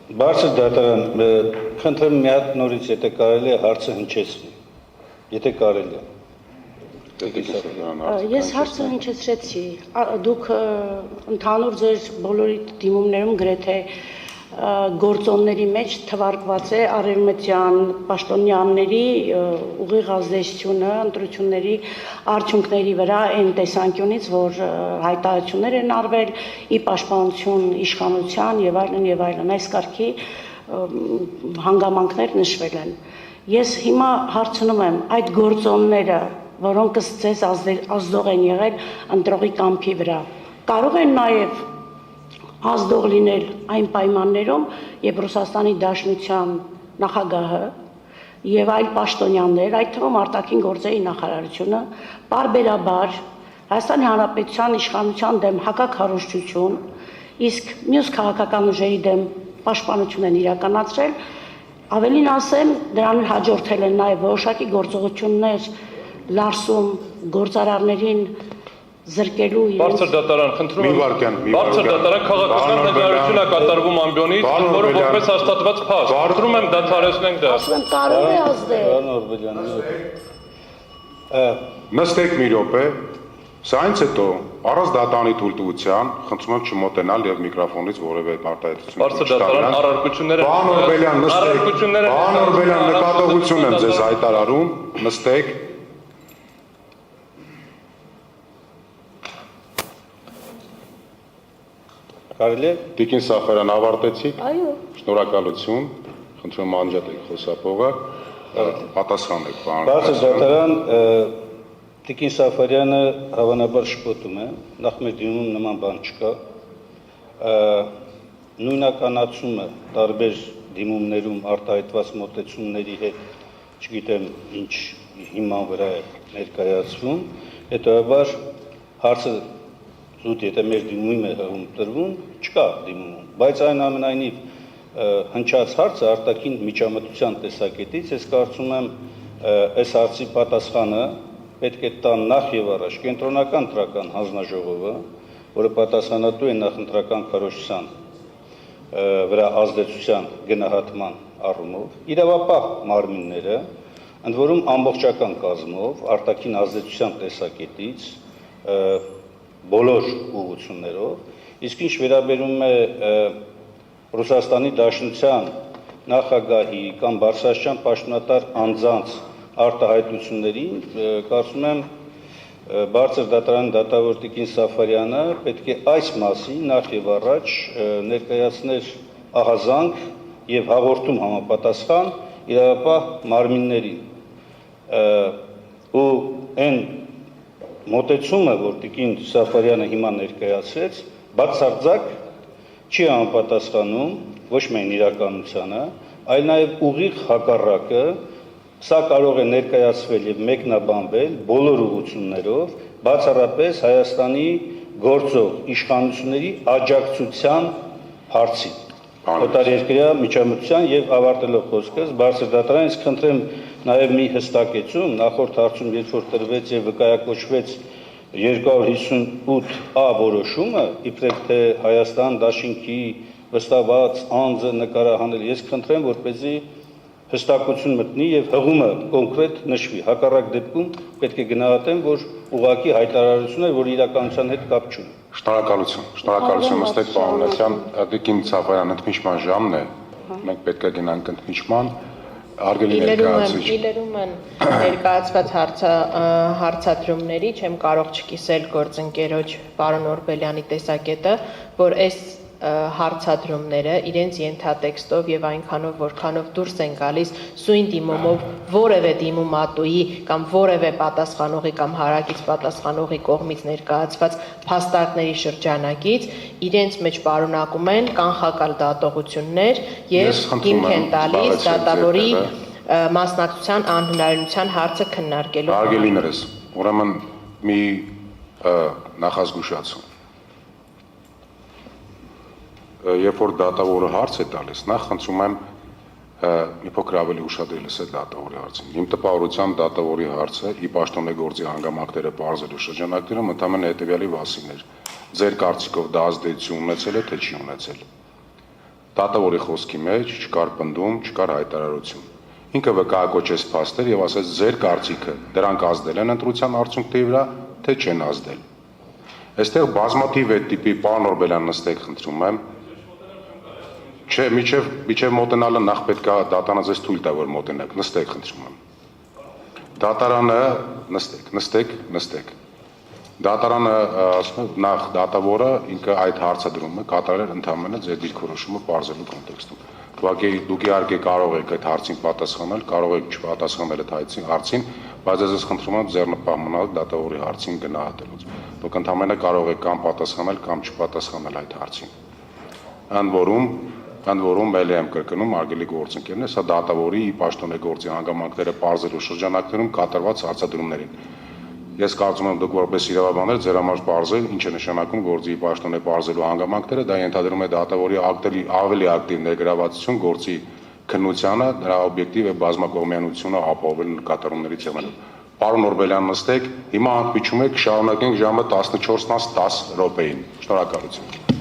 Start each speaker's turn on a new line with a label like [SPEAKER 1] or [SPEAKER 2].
[SPEAKER 1] Բարձր դատարան, խնդրեմ մի հատ նորից, եթե կարելի է հարցը հնչեցնի, եթե կարելի է։
[SPEAKER 2] Ես հարցը հնչեցրեցի, դուք ընդհանուր ձեր բոլորի դիմումներում գրեթե գործոնների մեջ թվարկված է արևմտյան պաշտոնյաների ուղիղ ազդեցությունը ընտրությունների արդյունքների վրա այն տեսանկյունից, որ հայտարարություններ են արվել ի պաշտպանություն իշխանության եւ այլն, այս կարգի հանգամանքներ նշվել են։ Ես հիմա հարցնում եմ, այդ գործոնները, որոնք ձեզ ազդող են եղել ընտրողի կամքի վրա, կարող են նաեւ ազդող լինել այն պայմաններում, երբ Ռուսաստանի Դաշնության նախագահը եւ այլ պաշտոնյաներ, այդ թվում արտաքին գործերի նախարարությունը, պարբերաբար Հայաստանի Հանրապետության իշխանության դեմ հակաքարոզչություն, իսկ մյուս քաղաքական ուժերի դեմ պաշտպանություն են իրականացրել, ավելին ասեմ, դրան հաջորդել են նաեւ որոշակի գործողություններ լարսում գործարարներին զրկելու
[SPEAKER 3] Բարձր դատարան, խնդրում եմ, բարձր դատարան քաղաքական հայտարարություն է կատարվում ամբիոնից, որը որպես հաստատված փաստ։ Խնդրում եմ դադարեցնենք դա։
[SPEAKER 2] ասում եմ կարող է ազդել։
[SPEAKER 4] Նստեք մի րոպե, սա այնց հետո առանց դատանի թույլտվության, խնդրում եմ չմոտենալ եւ միկրոֆոնից որևէ արտահայտություն։
[SPEAKER 3] Բարձր դատարան առարկությունները
[SPEAKER 4] Պարոն Օրբելյան, նստեք։ Պարոն Օրբելյան, նկատողություն եմ ձեզ հայտարարում, նստեք։
[SPEAKER 1] Կարելի է։
[SPEAKER 4] Տիկին Սաֆարյան, ավարտեցիք։
[SPEAKER 2] Այո։
[SPEAKER 4] Շնորհակալություն։ Խնդրում եմ անջատեք խոսափողը։ Պատասխանեք, պարոն։
[SPEAKER 1] Բարձր դատարան, Տիկին Սաֆարյանը հավանաբար շփոթում է, նախ մեր դիմում նման բան չկա։ Նույնականացումը տարբեր դիմումներում արտահայտված մոտեցումների հետ, չգիտեմ ինչ հիման վրա է ներկայացվում, հետևաբար հարցը զուտ եթե մեր դիմում է տրվում, չկա դիմում, բայց այնուամենայնիվ հնչած հարցը արտաքին միջամտության տեսակետից, ես կարծում եմ այս հարցի պատասխանը պետք է տան նախ եւ առաջ կենտրոնական ընտրական հանձնաժողովը, որը պատասխանատու է նախընտրական քարոզչության վրա ազդեցության գնահատման առումով, իրավապահ մարմինները, ընդ որում ամբողջական կազմով, արտաքին ազդեցության տեսակետից բոլոր ուղղություններով, իսկ ինչ վերաբերում է Ռուսաստանի Դաշնության նախագահի կամ բարձրաստիճան պաշտոնատար անձանց արտահայտություններին, կարծում եմ բարձր դատարան դատավոր Տիկին Սաֆարյանը պետք է այս մասին նախ եւ առաջ ներկայացներ ահազանգ եւ հաղորդում համապատասխան իրավապահ մարմիններին ու այն մոտեցումը, որ Տիկին Սաֆարյանը հիմա ներկայացրեց, բացարձակ չի համապատասխանում ոչ միայն իրականությանը, այլ նաև ուղիղ հակառակը, սա կարող է ներկայացվել եւ մեկնաբանվել բոլոր ուղղություններով, բացառապես Հայաստանի գործող իշխանությունների աջակցության հարցին։ Օտարերկրյա միջամտության եւ ավարտելով խոսքս, բարձր դատարան, ես խնդրեմ նաև մի հստակեցում, նախորդ հարցում երբ որ տրվեց եւ վկայակոչվեց 258A որոշումը, իբրև թե Հայաստան Դաշինքի վստահված անձը նկարահանել, ես խնդրեմ, որպեսզի հստակություն մտնի եւ հղումը կոնկրետ նշվի։ Հակառակ դեպքում պետք է գնահատեմ, որ ուղղակի հայտարարություններ, որ իրականության հետ կապ չունի։
[SPEAKER 4] Շնորհակալություն, նստեք, պարոն Նասյան, Տիկին Սաֆարյան, ընդմիջման ժամն է, մենք պետք է գնանք ընդմիջման, արգելի ներկայացուցիչ։
[SPEAKER 5] Իլերում են ներկայացված հարցադրումների, չեմ կարող չկիսել գործընկերոջ պարոն Օրբելյանի տեսակետը, որ այս հարցադրումները իրենց ենթատեքստով եւ այնքանով որքանով դուրս են գալիս սույն դիմումով որևէ դիմումատուի կամ որևէ պատասխանողի կամ հարակից պատասխանողի կողմից ներկայացված փաստարկների շրջանակից իրենց մեջ պարունակում են կանխակալ դատողություններ եւ հիմք են տալիս դատավորի մասնակցության անհնարինության հարցը քննարկելու։
[SPEAKER 4] Արգելիներս, ուրեմն մի նախազգուշացում։ Երբ որ դատավորը հարց է տալիս, նախ խնդրում եմ մի փոքր ավելի ուշադրել լսել դատավորի հարցին։ Իմ տպավորությամբ դատավորի հարցը ի պաշտոնեգործի հանգամանքները բարձրելու շրջանակներում ընդհանրապես հետևյալի մասին էր։ Ձեր կարծիքով դա ազդեցություն ունեցել է, թե չի ունեցել։ Դատավորի խոսքի մեջ չկար պնդում, չկար հայտարարություն։ Ինքը վկայակոչեց փաստեր եւ ասաց ձեր կարծիքը դրանք ազդել են ընտրության արդյունքների վրա, թե չեն ազդել։ Այստեղ բազմաթիվ այդ տիպի պարոն Օրբելյան նստեք, խնդրում եմ։ Չէ, միջև մոտենալը նախ պետք է դատարանը ձեզ թույլ տա, որ մոտենաք, նստեք, խնդրում եմ։ Դատարանը նստեք։ Դատարանը ասում է նախ դատավորը ինքը այդ հարցադրումը կատարել ընդհանրապես ձեր դիրքորոշումը բարձելու կոնտեքստում։ Ուղղակի դուք իհարկե կարող եք այդ հարցին պատասխանել, կարող եք չպատասխանել այդ հարցին, բայց ես խնդրում եմ ձեռնպահ մնալ դատավորի հարցին գնահատելուց։ Դուք ընդհանրապես կարող եք կամ պատասխանել կամ չպատասխանել այդ հարցին։ Ընդ որում ելի եմ կրկնում արգելի գործընկերներ, սա դատավորի պաշտոնե գործի հանգամանքները բարձելու շրջանակներում կատարված հարցադրումներին։ Ես կարծում եմ դուք որպես իրավաբաններ ձեր համար բարձր ինչ է նշանակում գործի պաշտոնե բարձելու հանգամանքները, դա ենթադրում է դատավորի ավելի ակտիվ ներգրավվածություն գործի քննությանը, նրա օբյեկտիվ եւ բազմակողմյանությունը ապահովել կատարումներից եղնելով։ Պարոն Օրբելյան նստեք, հիմա ընդմիջում եք, շարունակենք ժամը 14:10 րոպեին։ Շնորհակալություն։